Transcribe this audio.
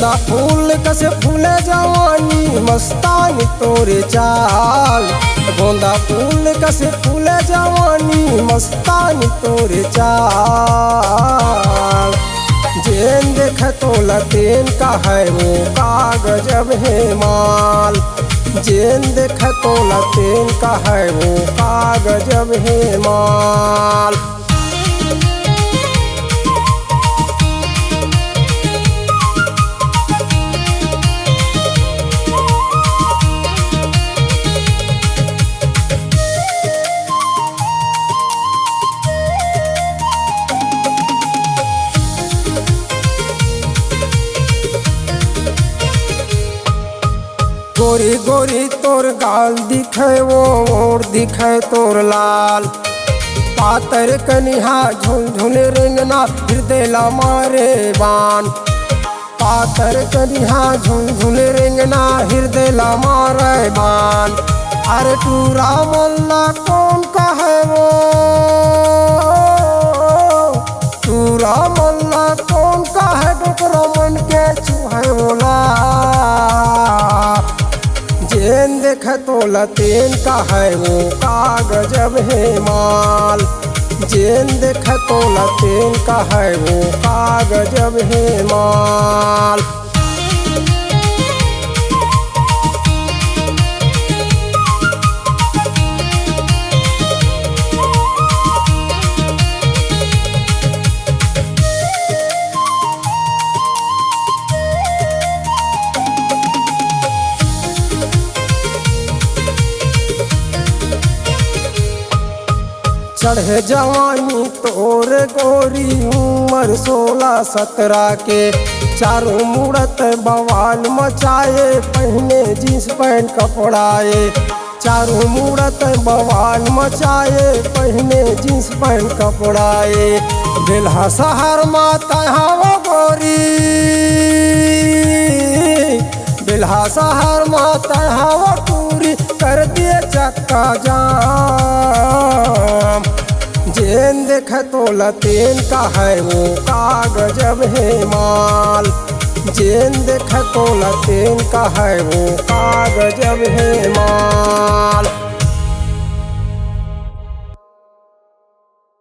गोंदा फूल कसे फूले जवानी मस्तानी तोरे चाल। गोंदा फूल कसे फूले जवानी मस्तानी तोरे चाल। जेन देख तो लतेन का है वो का गजब है माल। जेन देख तो लतेन का है वो का गजब है माल। गोरी गोरी तोर गाल दिखे वो मोर दिखे तोर लाल। पातर कनिहा झुनझुन रिंगना हृदय ला मारे बान। पातर कनिहा झुनझुन रिंगना हृदय ला मारे बान। अरे टूरा मल्ला कौन का है वो टूरा मल्ला कौन का है डोकरा मन के चूहे बोला। जेन देख तो लतेन का है वो का गजब है माल। जेन देख तो लतेन का है वो का गजब है माल। चढ़े जवानी तोर गोरी उम्र 16-17 के। चारों मूरत बवाल मचाए पहने जींस पैंट कपड़ाए। चारों मूरत बवाल मचाए पहने जींस पैंट कपड़ाए। बेल्हा शहर माता हवा गोरी बेल्हा शहर माता हवा पूरी कर दिए चक्का जाम। जेन देख तो लतेन का है वो का गजब है माल। जेन देख तो लतेन का है वो का गजब है माल।